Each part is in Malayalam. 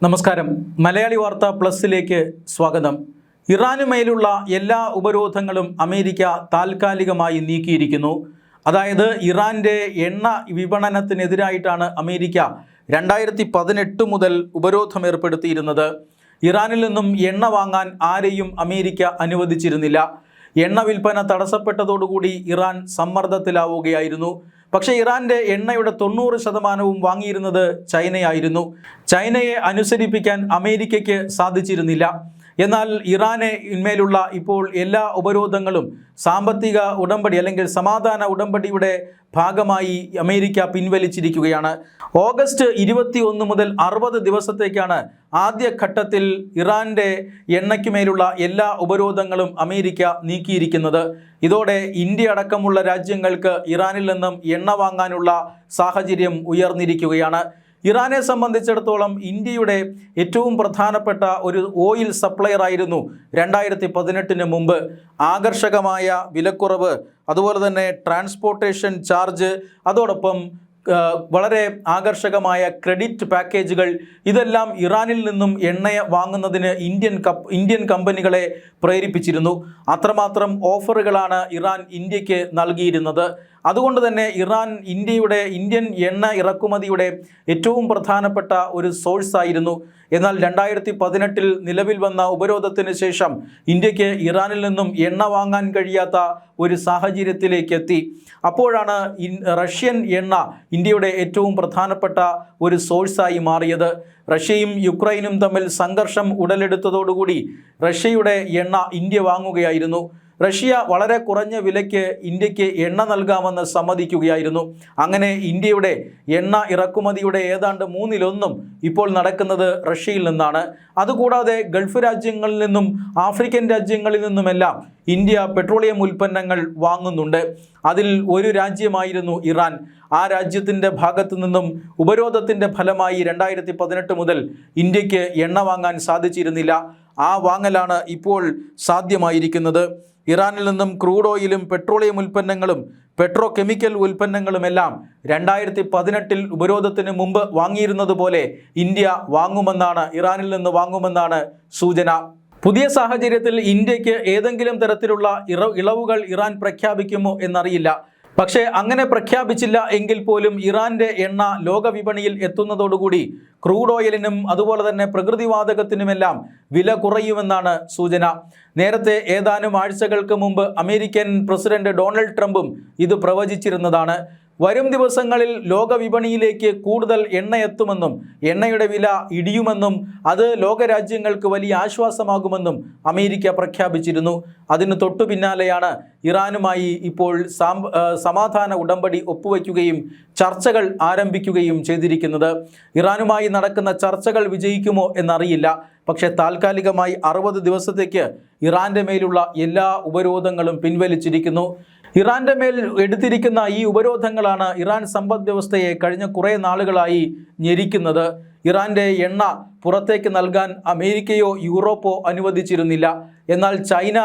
നമസ്കാരം. മലയാളി വാർത്ത പ്ലസിലേക്ക് സ്വാഗതം. ഇറാനുമേലുള്ള എല്ലാ ഉപരോധങ്ങളും അമേരിക്ക താൽക്കാലികമായി നീക്കിയിരിക്കുന്നു. അതായത് ഇറാൻ്റെ എണ്ണ വിപണനത്തിനെതിരായിട്ടാണ് അമേരിക്ക 2018 മുതൽ ഉപരോധം ഏർപ്പെടുത്തിയിരുന്നത്. ഇറാനിൽ നിന്നും എണ്ണ വാങ്ങാൻ ആരെയും അമേരിക്ക അനുവദിച്ചിരുന്നില്ല. എണ്ണ വിൽപ്പന തടസ്സപ്പെട്ടതോടുകൂടി ഇറാൻ സമ്മർദ്ദത്തിലാവുകയായിരുന്നു. പക്ഷേ ഇറാൻ്റെ എണ്ണയുടെ 90% വാങ്ങിയിരുന്നത് ചൈനയായിരുന്നു. ചൈനയെ അനുസരിപ്പിക്കാൻ അമേരിക്കയ്ക്ക് സാധിച്ചിരുന്നില്ല. എന്നാൽ ഇറാനിന്മേലുള്ള ഇപ്പോൾ എല്ലാ ഉപരോധങ്ങളും സാമ്പത്തിക ഉടമ്പടി അല്ലെങ്കിൽ സമാധാന ഉടമ്പടിയുടെ ഭാഗമായി അമേരിക്ക പിൻവലിച്ചിരിക്കുകയാണ്. ഓഗസ്റ്റ് 21 മുതൽ 60 ദിവസത്തേക്കാണ് ആദ്യഘട്ടത്തിൽ ഇറാൻ്റെ എണ്ണയ്ക്കുമേലുള്ള എല്ലാ ഉപരോധങ്ങളും അമേരിക്ക നീക്കിയിരിക്കുന്നത്. ഇതോടെ ഇന്ത്യ അടക്കമുള്ള രാജ്യങ്ങൾക്ക് ഇറാനിൽ നിന്നും എണ്ണ വാങ്ങാനുള്ള സാഹചര്യം ഉയർന്നിരിക്കുകയാണ്. ഇറാനെ സംബന്ധിച്ചിടത്തോളം ഇന്ത്യയുടെ ഏറ്റവും പ്രധാനപ്പെട്ട ഒരു ഓയിൽ സപ്ലയർ ആയിരുന്നു 2018 മുമ്പ്. ആകർഷകമായ വിലക്കുറവ്, അതുപോലെ തന്നെ ട്രാൻസ്പോർട്ടേഷൻ ചാർജ്, അതോടൊപ്പം വളരെ ആകർഷകമായ ക്രെഡിറ്റ് പാക്കേജുകൾ, ഇതെല്ലാം ഇറാനിൽ നിന്നും എണ്ണ വാങ്ങുന്നതിന് ഇന്ത്യൻ കമ്പനികളെ പ്രേരിപ്പിച്ചിരുന്നു. അത്രമാത്രം ഓഫറുകളാണ് ഇറാൻ ഇന്ത്യക്ക് നൽകിയിരുന്നത്. അതുകൊണ്ട് തന്നെ ഇന്ത്യൻ എണ്ണ ഇറക്കുമതിയുടെ ഏറ്റവും പ്രധാനപ്പെട്ട ഒരു സോഴ്സായിരുന്നു. എന്നാൽ 2018 നിലവിൽ വന്ന ഉപരോധത്തിന് ശേഷം ഇന്ത്യക്ക് ഇറാനിൽ നിന്നും എണ്ണ വാങ്ങാൻ കഴിയാത്ത ഒരു സാഹചര്യത്തിലേക്ക് എത്തി. അപ്പോഴാണ് റഷ്യൻ എണ്ണ ഇന്ത്യയുടെ ഏറ്റവും പ്രധാനപ്പെട്ട ഒരു സോഴ്സായി മാറിയത്. റഷ്യയും യുക്രൈനും തമ്മിൽ സംഘർഷം ഉടലെടുത്തതോടുകൂടി റഷ്യയുടെ എണ്ണ ഇന്ത്യ വാങ്ങുകയായിരുന്നു. റഷ്യ വളരെ കുറഞ്ഞ വിലയ്ക്ക് ഇന്ത്യക്ക് എണ്ണ നൽകാമെന്ന് സമ്മതിക്കുകയായിരുന്നു. അങ്ങനെ ഇന്ത്യയുടെ എണ്ണ ഇറക്കുമതിയുടെ ഏതാണ്ട് 1/3 ഇപ്പോൾ നടക്കുന്നത് റഷ്യയിൽ നിന്നാണ്. അതുകൂടാതെ ഗൾഫ് രാജ്യങ്ങളിൽ നിന്നും ആഫ്രിക്കൻ രാജ്യങ്ങളിൽ നിന്നുമെല്ലാം ഇന്ത്യ പെട്രോളിയം ഉൽപ്പന്നങ്ങൾ വാങ്ങുന്നുണ്ട്. അതിൽ ഒരു രാജ്യമായിരുന്നു ഇറാൻ. ആ രാജ്യത്തിൻ്റെ ഭാഗത്തു നിന്നും ഉപരോധത്തിൻ്റെ ഫലമായി 2018 മുതൽ ഇന്ത്യക്ക് എണ്ണ വാങ്ങാൻ സാധിച്ചിരുന്നില്ല. ആ വാങ്ങലാണ് ഇപ്പോൾ സാധ്യമായിരിക്കുന്നത്. ഇറാനിൽ നിന്നും ക്രൂഡ് ഓയിലും പെട്രോളിയം ഉൽപ്പന്നങ്ങളും പെട്രോ കെമിക്കൽ ഉൽപ്പന്നങ്ങളുമെല്ലാം 2018 ഉപരോധത്തിന് മുമ്പ് വാങ്ങിയിരുന്നത് പോലെ ഇന്ത്യ വാങ്ങുമെന്നാണ്, ഇറാനിൽ നിന്ന് വാങ്ങുമെന്നാണ് സൂചന. പുതിയ സാഹചര്യത്തിൽ ഇന്ത്യക്ക് ഏതെങ്കിലും തരത്തിലുള്ള ഇളവുകൾ ഇറാൻ പ്രഖ്യാപിക്കുമോ എന്നറിയില്ല. പക്ഷേ അങ്ങനെ പ്രഖ്യാപിച്ചില്ല എങ്കിൽ പോലും ഇറാൻ്റെ എണ്ണ ലോകവിപണിയിൽ എത്തുന്നതോടുകൂടി ക്രൂഡ് ഓയിലിനും അതുപോലെ തന്നെ പ്രകൃതിവാതകത്തിനുമെല്ലാം വില കുറയുമെന്നാണ് സൂചന. നേരത്തെ ഏതാനും ആഴ്ചകൾക്ക് മുമ്പ് അമേരിക്കൻ പ്രസിഡന്റ് ഡൊണാൾഡ് ട്രംപും ഇത് പ്രവചിച്ചിരുന്നതാണ്. വരും ദിവസങ്ങളിൽ ലോകവിപണിയിലേക്ക് കൂടുതൽ എണ്ണ എത്തുമെന്നും എണ്ണയുടെ വില ഇടിയുമെന്നും അത് ലോകരാജ്യങ്ങൾക്ക് വലിയ ആശ്വാസമാകുമെന്നും അമേരിക്ക പ്രഖ്യാപിച്ചിരുന്നു. അതിന് തൊട്ടു പിന്നാലെയാണ് ഇറാനുമായി ഇപ്പോൾ സമാധാന ഉടമ്പടി ഒപ്പുവയ്ക്കുകയും ചർച്ചകൾ ആരംഭിക്കുകയും ചെയ്തിരിക്കുന്നത്. ഇറാനുമായി നടക്കുന്ന ചർച്ചകൾ വിജയിക്കുമോ എന്നറിയില്ല. പക്ഷേ താൽക്കാലികമായി 60 ദിവസത്തേക്ക് ഇറാൻ്റെ മേലുള്ള എല്ലാ ഉപരോധങ്ങളും പിൻവലിച്ചിരിക്കുന്നു. ഇറാൻ്റെ മേൽ എടുത്തിരിക്കുന്ന ഈ ഉപരോധങ്ങളാണ് ഇറാൻ സമ്പദ് വ്യവസ്ഥയെ കഴിഞ്ഞ കുറേ നാളുകളായി ഞെരിക്കുന്നത്. ഇറാൻ്റെ എണ്ണ പുറത്തേക്ക് നൽകാൻ അമേരിക്കയോ യൂറോപ്പോ അനുവദിച്ചിരുന്നില്ല. എന്നാൽ ചൈന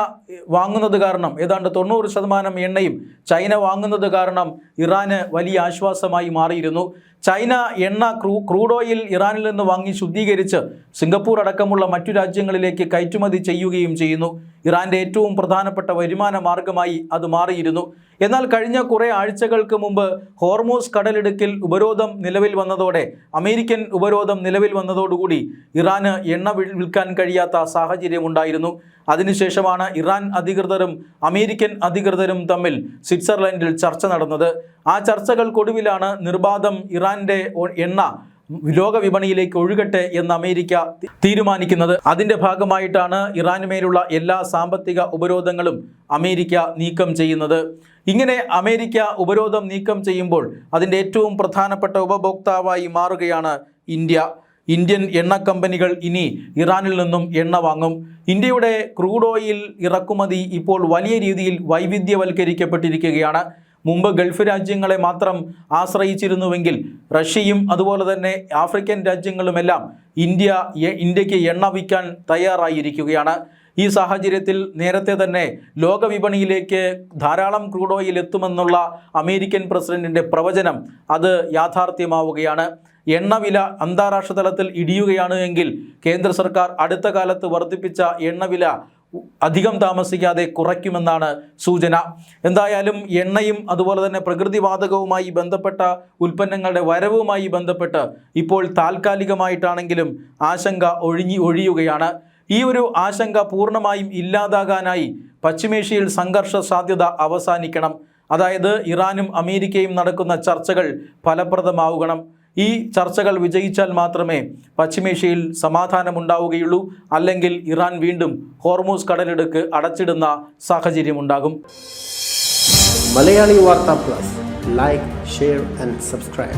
വാങ്ങുന്നത് കാരണം, ഏതാണ്ട് 90% എണ്ണയും ചൈന വാങ്ങുന്നത് കാരണം ഇറാന് വലിയ ആശ്വാസമായി മാറിയിരുന്നു. ചൈന എണ്ണ ക്രൂഡ് ഓയിൽ ഇറാനിൽ നിന്ന് വാങ്ങി ശുദ്ധീകരിച്ച് സിംഗപ്പൂർ അടക്കമുള്ള മറ്റു രാജ്യങ്ങളിലേക്ക് കയറ്റുമതി ചെയ്യുകയും ചെയ്യുന്നു. ഇറാൻ്റെ ഏറ്റവും പ്രധാനപ്പെട്ട വരുമാന മാർഗമായി അത് മാറിയിരുന്നു. എന്നാൽ കഴിഞ്ഞ കുറേ ആഴ്ചകൾക്ക് മുമ്പ് ഹോർമൂസ് കടലിടുക്കിൽ ഉപരോധം നിലവിൽ വന്നതോടെ, അമേരിക്കൻ ഉപരോധം നിലവിൽ വന്നതോടുകൂടി ഇറാന് എണ്ണ വിൽക്കാൻ കഴിയാത്ത സാഹചര്യമുണ്ടായിരുന്നു. അതിനുശേഷമാണ് ഇറാൻ അധികൃതരും അമേരിക്കൻ അധികൃതരും തമ്മിൽ സ്വിറ്റ്സർലൻഡിൽ ചർച്ച നടന്നത്. ആ ചർച്ചകൾക്കൊടുവിലാണ് നിർബാധം ഇറാൻ്റെ എണ്ണ ലോകവിപണിയിലേക്ക് ഒഴുകട്ടെ എന്ന് അമേരിക്ക തീരുമാനിക്കുന്നത്. അതിൻ്റെ ഭാഗമായിട്ടാണ് ഇറാനുമേലുള്ള എല്ലാ സാമ്പത്തിക ഉപരോധങ്ങളും അമേരിക്ക നീക്കം ചെയ്യുന്നത്. ഇങ്ങനെ അമേരിക്ക ഉപരോധം നീക്കം ചെയ്യുമ്പോൾ അതിൻ്റെ ഏറ്റവും പ്രധാനപ്പെട്ട ഉപഭോക്താവായി മാറുകയാണ് ഇന്ത്യൻ എണ്ണ കമ്പനികൾ ഇനി ഇറാനിൽ നിന്നും എണ്ണ വാങ്ങും. ഇന്ത്യയുടെ ക്രൂഡ് ഓയിൽ ഇറക്കുമതി ഇപ്പോൾ വലിയ രീതിയിൽ വൈവിധ്യവൽക്കരിക്കപ്പെട്ടിരിക്കുകയാണ്. മുമ്പ് ഗൾഫ് രാജ്യങ്ങളെ മാത്രം ആശ്രയിച്ചിരുന്നുവെങ്കിൽ റഷ്യയും അതുപോലെ തന്നെ ആഫ്രിക്കൻ രാജ്യങ്ങളുമെല്ലാം ഇന്ത്യക്ക് എണ്ണ വിൽക്കാൻ തയ്യാറായിരിക്കുകയാണ്. ഈ സാഹചര്യത്തിൽ നേരത്തെ തന്നെ ലോകവിപണിയിലേക്ക് ധാരാളം ക്രൂഡ് ഓയിൽ എത്തുമെന്നുള്ള അമേരിക്കൻ പ്രസിഡന്റിൻ്റെ പ്രവചനം അത് യാഥാർത്ഥ്യമാവുകയാണ്. എണ്ണവില അന്താരാഷ്ട്ര തലത്തിൽ ഇടിയുകയാണ് എങ്കിൽ കേന്ദ്ര സർക്കാർ അടുത്ത കാലത്ത് വർദ്ധിപ്പിച്ച എണ്ണവില അധികം താമസിക്കാതെ കുറയ്ക്കുമെന്നാണ് സൂചന. എന്തായാലും എണ്ണയും അതുപോലെ തന്നെ പ്രകൃതിവാതകവുമായി ബന്ധപ്പെട്ട ഉൽപ്പന്നങ്ങളുടെ വരവുമായി ബന്ധപ്പെട്ട് ഇപ്പോൾ താൽക്കാലികമായിട്ടാണെങ്കിലും ആശങ്ക ഒഴിയുകയാണ്. ഈ ഒരു ആശങ്ക പൂർണ്ണമായും ഇല്ലാതാകാനായി പശ്ചിമേഷ്യയിൽ സംഘർഷ സാധ്യത അവസാനിക്കണം. അതായത് ഇറാനും അമേരിക്കയും നടക്കുന്ന ചർച്ചകൾ ഫലപ്രദമാവുകണം. ഈ ചർച്ചകൾ വിജയിച്ചാൽ മാത്രമേ പശ്ചിമേഷ്യയിൽ സമാധാനമുണ്ടാവുകയുള്ളൂ. അല്ലെങ്കിൽ ഇറാൻ വീണ്ടും ഹോർമൂസ് കടലിടുക്ക് അടച്ചിടുന്ന സാഹചര്യമുണ്ടാകും. മലയാളി വാർത്ത plus, like, share and subscribe.